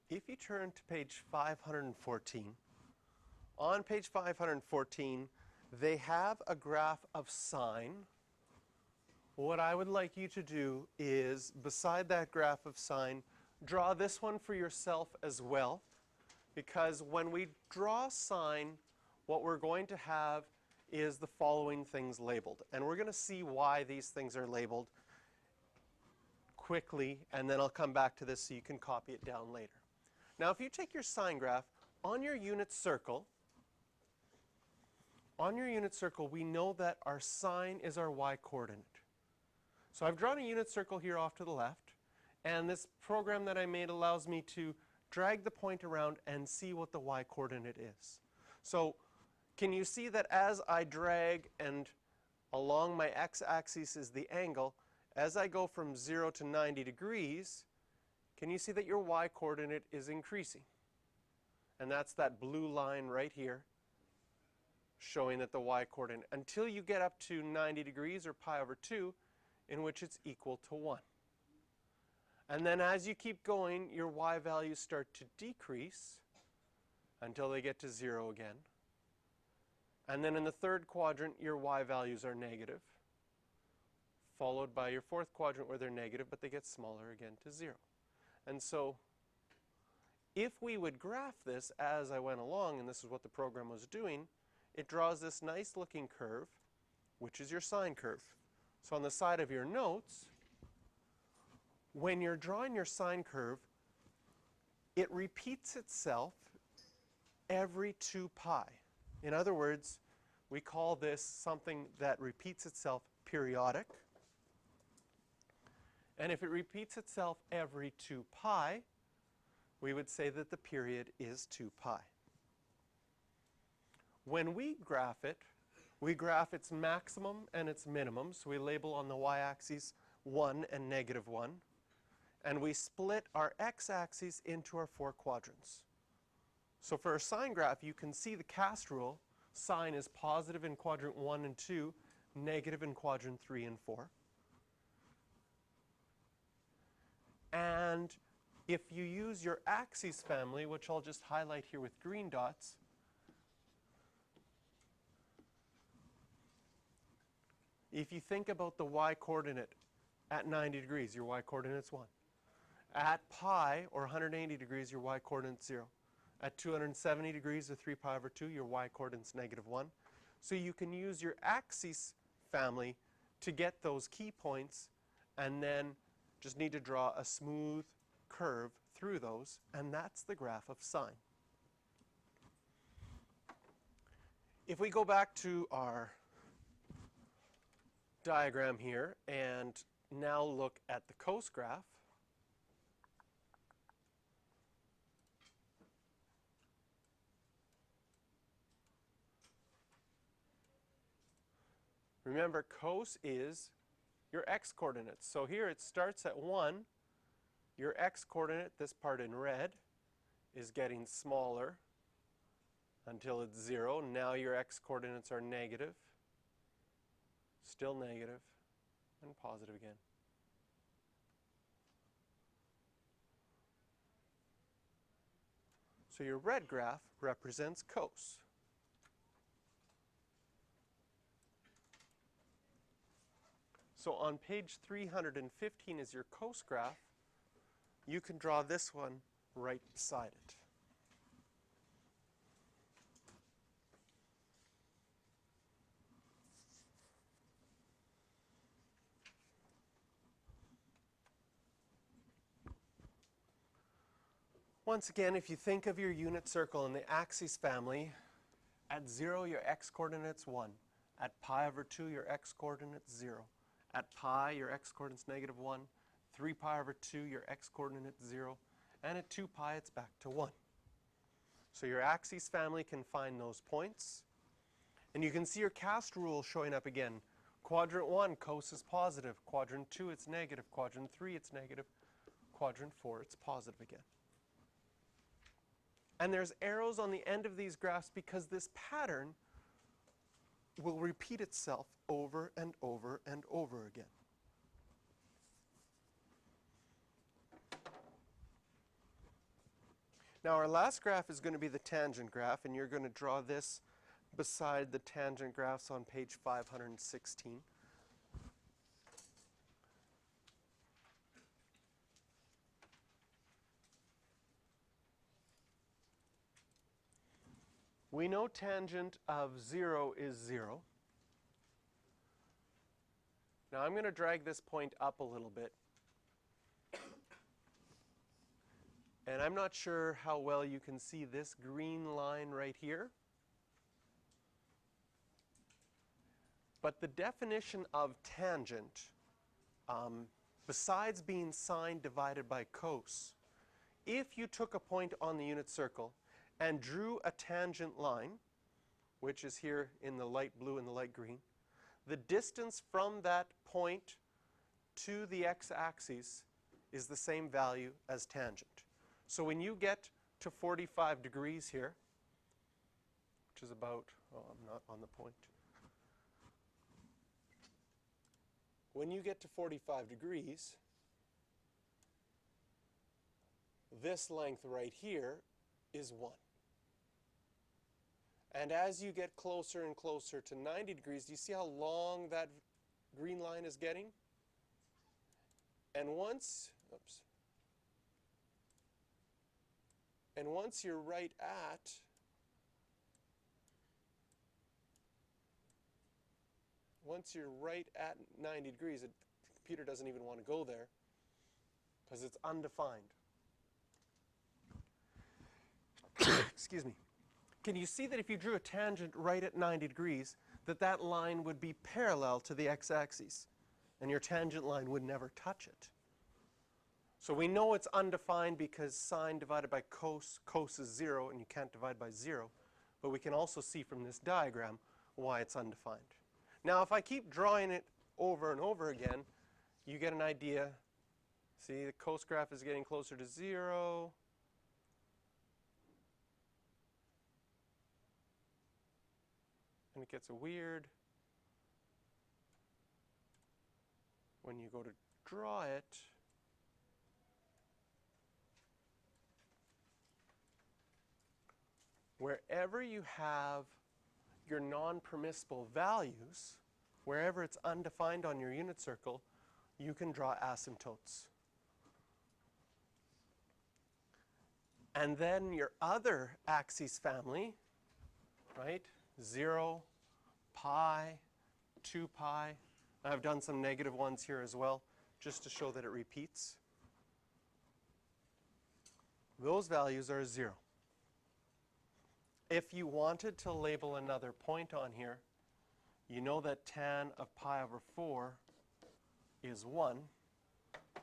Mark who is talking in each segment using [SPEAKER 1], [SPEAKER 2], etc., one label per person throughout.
[SPEAKER 1] If you turn to page 514, on page 514, they have a graph of sine. What I would like you to do is, beside that graph of sine, draw this one for yourself as well. Because when we draw sine, what we're going to have is the following things labeled. And we're going to see why these things are labeled quickly, and then I'll come back to this so you can copy it down later. Now, if you take your sine graph, on your unit circle, we know that our sine is our y-coordinate. So I've drawn a unit circle here off to the left, and this program that I made allows me to drag the point around and see what the y-coordinate is. So can you see that as I drag and along my x-axis is the angle, as I go from 0 to 90 degrees, can you see that your y-coordinate is increasing? And that's that blue line right here showing that the y-coordinate, until you get up to 90 degrees or pi over 2, in which it's equal to 1. And then as you keep going, your y values start to decrease until they get to 0 again. And then in the third quadrant, your y values are negative, followed by your fourth quadrant where they're negative, but they get smaller again to 0. And so if we would graph this as I went along, and this is what the program was doing, it draws this nice looking curve, which is your sine curve. So on the side of your notes, when you're drawing your sine curve, it repeats itself every 2 pi. In other words, we call this something that repeats itself periodic. And if it repeats itself every 2 pi, we would say that the period is 2 pi. When we graph it, we graph its maximum and its minimum. So we label on the y-axis 1 and negative 1. And we split our x-axis into our 4 quadrants. So for a sine graph, you can see the cast rule. Sine is positive in quadrant 1 and 2, negative in quadrant 3 and 4. And if you use your axes family, which I'll just highlight here with green dots, if you think about the y-coordinate at 90 degrees, your y-coordinate's 1. At pi, or 180 degrees, your y-coordinate's 0. At 270 degrees, or 3 pi over 2, your y-coordinate's negative 1. So you can use your axes family to get those key points, and then just need to draw a smooth curve through those, and that's the graph of sine. If we go back to our diagram here and now look at the cos graph, remember cos is your x-coordinates. So here it starts at 1. Your x-coordinate, this part in red, is getting smaller until it's 0. Now your x-coordinates are negative, still negative, and positive again. So your red graph represents cos. So on page 315 is your cos graph. You can draw this one right beside it. Once again, if you think of your unit circle in the axes family, at 0 your x-coordinate's 1. At pi over 2 your x-coordinate's 0. At pi your x-coordinate's negative 1. 3 pi over 2 your x-coordinate's 0. And at 2 pi it's back to 1. So your axes family can find those points. And you can see your cast rule showing up again. Quadrant 1, cos is positive. Quadrant 2, it's negative. Quadrant 3, it's negative. Quadrant 4, it's positive again. And there's arrows on the end of these graphs because this pattern will repeat itself over and over and over again. Now our last graph is going to be the tangent graph, and you're going to draw this beside the tangent graphs on page 516. We know tangent of 0 is 0. Now I'm going to drag this point up a little bit. And I'm not sure how well you can see this green line right here. But the definition of tangent, besides being sine divided by cos, if you took a point on the unit circle and drew a tangent line, which is here in the light blue and the light green, the distance from that point to the x-axis is the same value as tangent. So when you get to 45 degrees here, which is about, oh, I'm not on the point. When you get to 45 degrees, this length right here is 1. And as you get closer and closer to 90 degrees, do you see how long that green line is getting? And once you're right at once you're right at 90 degrees, the computer doesn't even want to go there because it's undefined. Excuse me. Can you see that if you drew a tangent right at 90 degrees, that line would be parallel to the x-axis, and your tangent line would never touch it? So we know it's undefined because sine divided by cos is 0, and you can't divide by 0. But we can also see from this diagram why it's undefined. Now, if I keep drawing it over and over again, you get an idea. See, the cos graph is getting closer to 0. And it gets weird when you go to draw it. Wherever you have your non-permissible values, wherever it's undefined on your unit circle, you can draw asymptotes. And then your other axes family, right? 0, pi, 2 pi. I've done some negative ones here as well, just to show that it repeats. Those values are 0. If you wanted to label another point on here, you know that tan of pi over 4 is 1.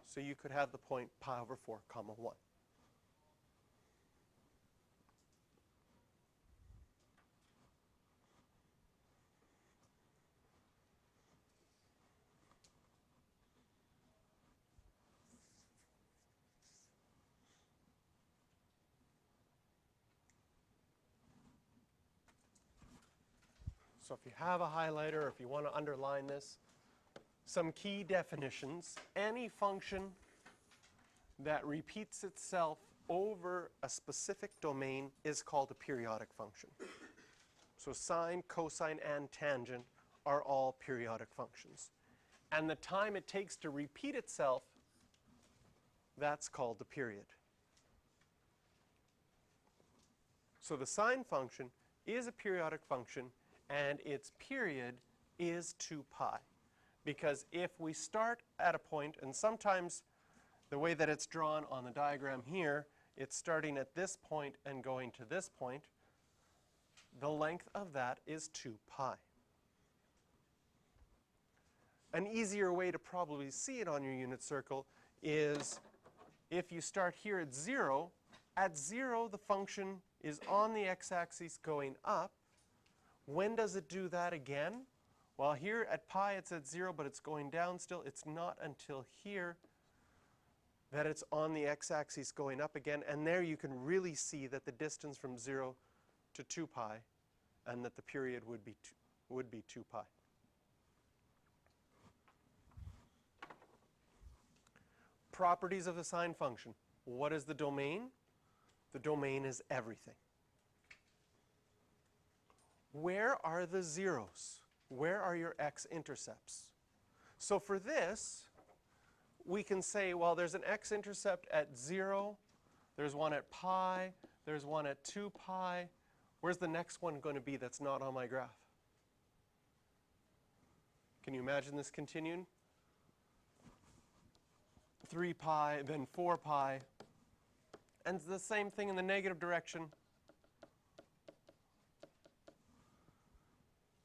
[SPEAKER 1] So you could have the point pi over 4 comma 1. So if you have a highlighter or if you want to underline this, some key definitions. Any function that repeats itself over a specific domain is called a periodic function. So sine, cosine, and tangent are all periodic functions. And the time it takes to repeat itself, that's called the period. So the sine function is a periodic function, and its period is 2 pi. Because if we start at a point, and sometimes the way that it's drawn on the diagram here, it's starting at this point and going to this point, the length of that is 2 pi. An easier way to probably see it on your unit circle is if you start here at 0 the function is on the x-axis going up. When does it do that again? Well, here at pi it's at 0, but it's going down still. It's not until here that it's on the x-axis going up again. And there you can really see that the distance from 0 to 2 pi and that the period would be 2 pi. Properties of the sine function. What is the domain? The domain is everything. Where are the zeros? Where are your x-intercepts? So for this, we can say, well, there's an x-intercept at 0, there's one at pi, there's one at 2 pi. Where's the next one going to be that's not on my graph? Can you imagine this continuing? 3 pi, then 4 pi. And it's the same thing in the negative direction.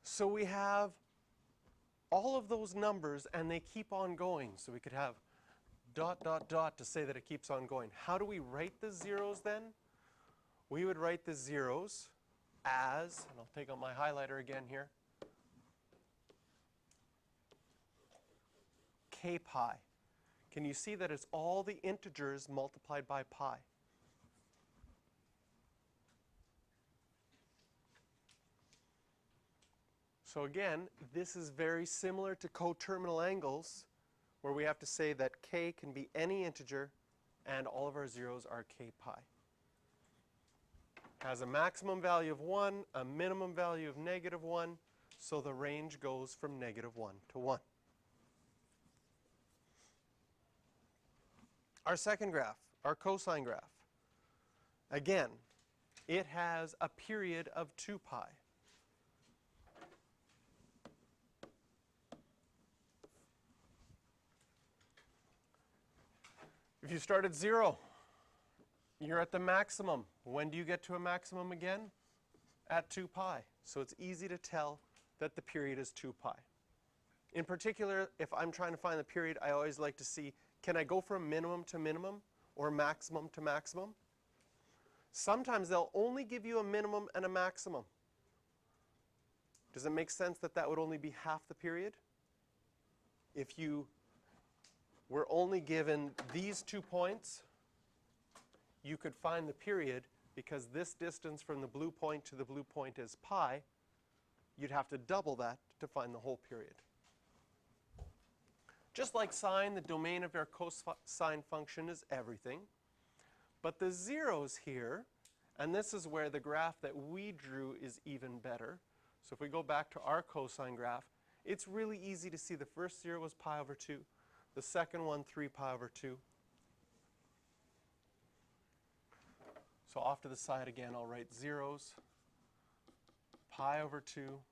[SPEAKER 1] So we have all of those numbers, and they keep on going. So we could have ... to say that it keeps on going. How do we write the zeros then? We would write the zeros as, and I'll take out my highlighter again here, k pi. Can you see that it's all the integers multiplied by pi? So again, this is very similar to coterminal angles, where we have to say that k can be any integer and all of our zeros are k pi. Has a maximum value of 1, a minimum value of -1, so the range goes from -1 to 1. Our second graph, our cosine graph. Again, it has a period of 2 pi. If you start at 0, you're at the maximum. When do you get to a maximum again? At 2 pi. So it's easy to tell that the period is 2 pi. In particular, if I'm trying to find the period, I always like to see, can I go from minimum to minimum or maximum to maximum? Sometimes they'll only give you a minimum and a maximum. Does it make sense that that would only be half the period? If you were only given these 2 points, you could find the period, because this distance from the blue point to the blue point is pi. You'd have to double that to find the whole period. Just like sine, the domain of our cosine function is everything. But the zeros here, and this is where the graph that we drew is even better. So if we go back to our cosine graph, it's really easy to see the first zero was pi over 2. The second one, 3 pi over 2. So off to the side again, I'll write zeros, pi over 2,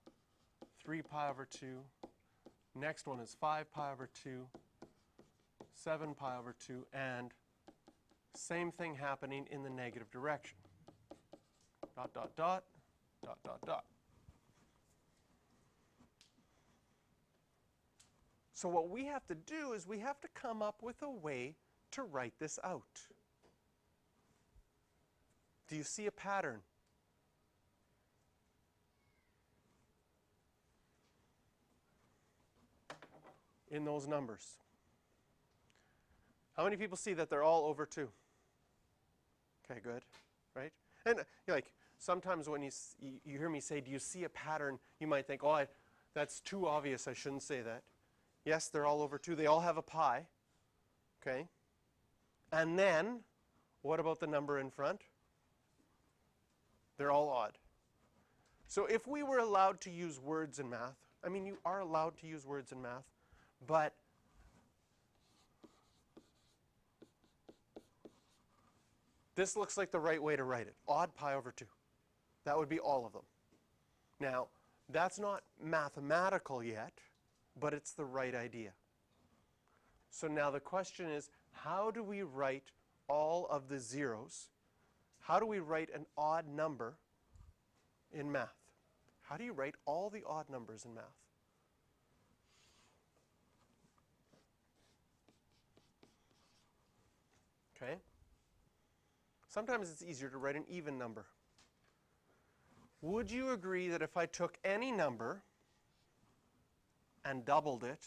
[SPEAKER 1] 3 pi over 2. Next one is 5 pi over 2, 7 pi over 2, and same thing happening in the negative direction. ... So what we have to do is we have to come up with a way to write this out. Do you see a pattern? In those numbers? How many people see that they're all over 2? Okay, good, right? And like sometimes when you hear me say, do you see a pattern, you might think, oh, that's too obvious, I shouldn't say that. Yes, they're all over 2. They all have a pi, okay? And then, what about the number in front? They're all odd. So if we were allowed to use words in math, I mean, you are allowed to use words in math, but this looks like the right way to write it. Odd pi over 2. That would be all of them. Now, that's not mathematical yet, but it's the right idea. So now the question is, how do we write all of the zeros? How do we write an odd number in math? How do you write all the odd numbers in math? Okay? Sometimes it's easier to write an even number. Would you agree that if I took any number and doubled it,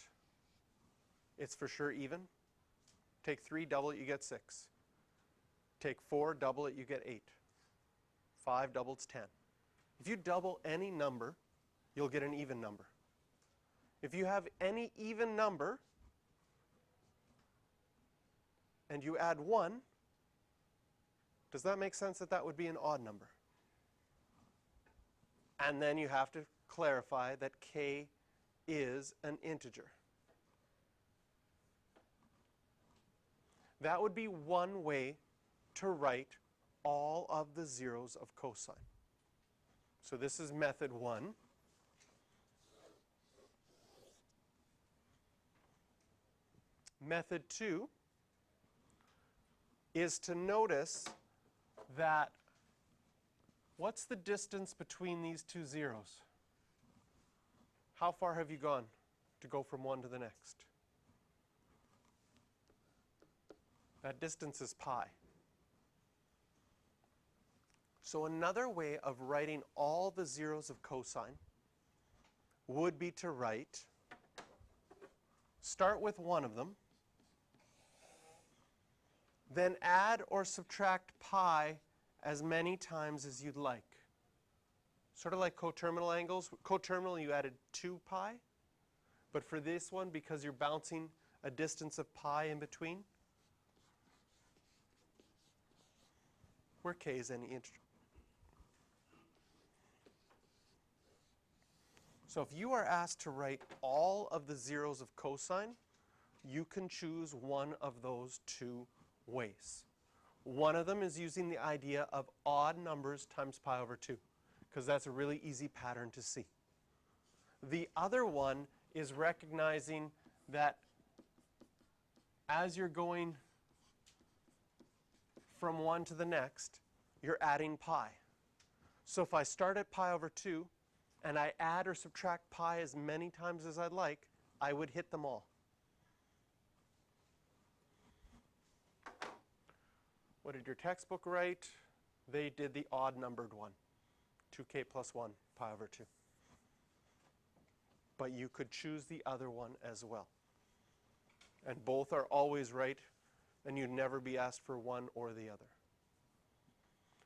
[SPEAKER 1] it's for sure even? Take 3, double it, you get 6. Take 4, double it, you get 8. 5, double it's 10. If you double any number, you'll get an even number. If you have any even number and you add 1, Does that make sense that that would be an odd number? And then you have to clarify that k is an integer. That would be one way to write all of the zeros of cosine. So this is method 1. Method 2 is to notice that what's the distance between these two zeros? How far have you gone to go from one to the next? That distance is pi. So another way of writing all the zeros of cosine would be to write, start with one of them, then add or subtract pi as many times as you'd like. Sort of like coterminal angles. Coterminal, you added 2 pi. But for this one, because you're bouncing a distance of pi in between, where k is any integer. So if you are asked to write all of the zeros of cosine, you can choose one of those two ways. One of them is using the idea of odd numbers times pi over 2, because that's a really easy pattern to see. The other one is recognizing that as you're going from one to the next, you're adding pi. So if I start at pi over 2 and I add or subtract pi as many times as I'd like, I would hit them all. What did your textbook write? They did the odd numbered one, 2k plus 1 pi over 2. But you could choose the other one as well. And both are always right, and you'd never be asked for one or the other.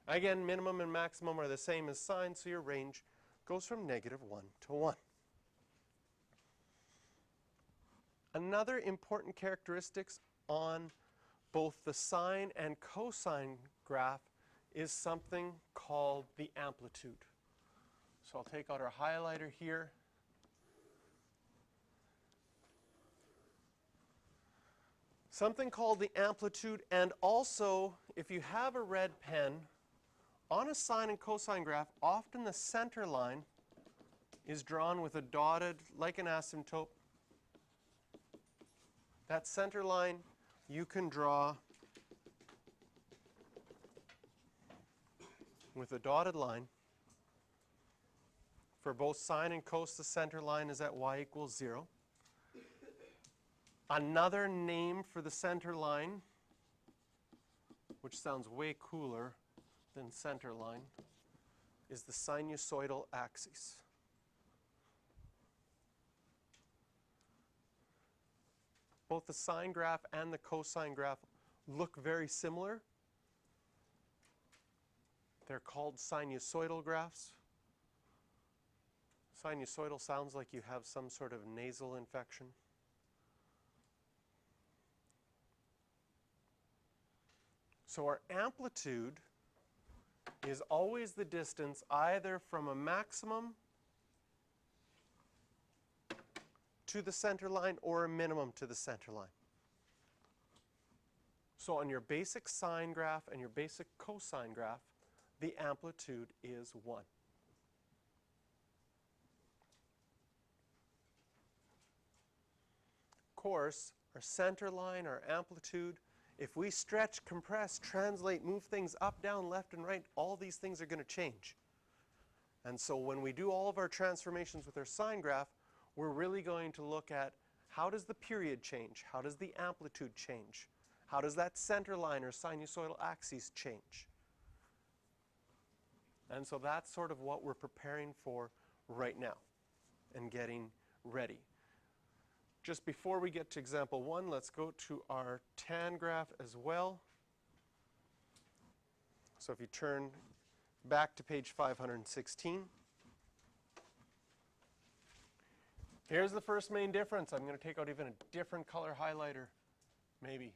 [SPEAKER 1] Again, minimum and maximum are the same as sine, so your range goes from -1 to 1. Another important characteristics on both the sine and cosine graph is something called the amplitude. So I'll take out our highlighter here. Something called the amplitude, and also, if you have a red pen, on a sine and cosine graph, often the center line is drawn with a dotted, like an asymptote. That center line you can draw with a dotted line. For both sine and cos, the center line is at y equals 0. Another name for the center line, which sounds way cooler than center line, is the sinusoidal axis. Both the sine graph and the cosine graph look very similar. They're called sinusoidal graphs. Sinusoidal sounds like you have some sort of nasal infection. So our amplitude is always the distance either from a maximum to the center line or a minimum to the center line. So on your basic sine graph and your basic cosine graph, the amplitude is 1. Of course, our center line, our amplitude, if we stretch, compress, translate, move things up, down, left, and right, all these things are going to change. And so when we do all of our transformations with our sine graph, we're really going to look at how does the period change? How does the amplitude change? How does that center line or sinusoidal axis change? And so that's sort of what we're preparing for right now and getting ready. Just before we get to example 1, let's go to our tan graph as well. So if you turn back to page 516. Here's the first main difference. I'm going to take out even a different color highlighter, maybe.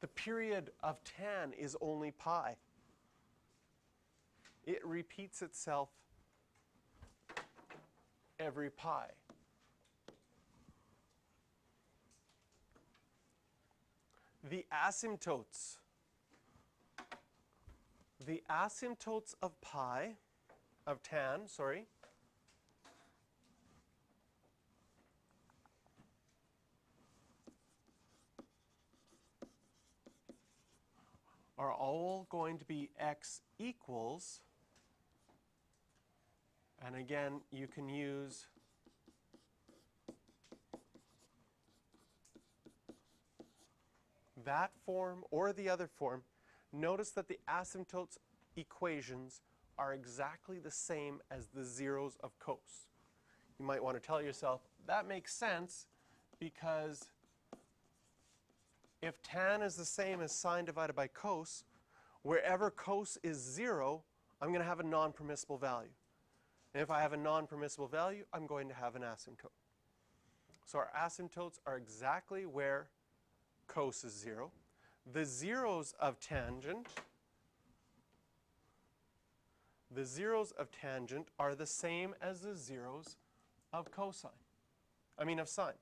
[SPEAKER 1] The period of tan is only pi. It repeats itself every pi. The asymptotes of pi, of tan, sorry, are all going to be x equals, and again, you can use that form or the other form. Notice that the asymptotes equations are exactly the same as the zeros of cos. You might want to tell yourself, that makes sense because if tan is the same as sine divided by cos, wherever cos is 0, I'm going to have a non-permissible value. And if I have a non-permissible value, I'm going to have an asymptote. So our asymptotes are exactly where cos is 0. The zeros of tangent are the same as the zeros of cosine. Of sine.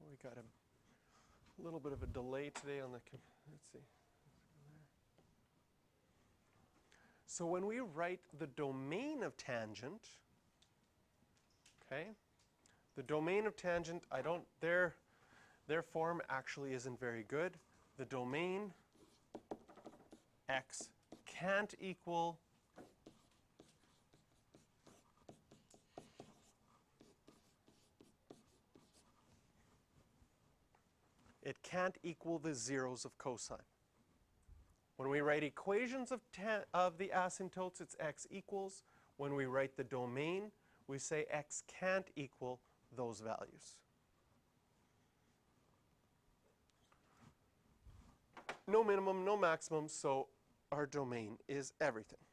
[SPEAKER 1] We got a little bit of a delay today on the, let's see. So when we write the domain of tangent, okay, the domain of tangent, their form actually isn't very good. The domain x can't equal the zeros of cosine. When we write equations of the asymptotes, it's x equals. When we write the domain, we say x can't equal those values. No minimum, no maximum, so our domain is everything.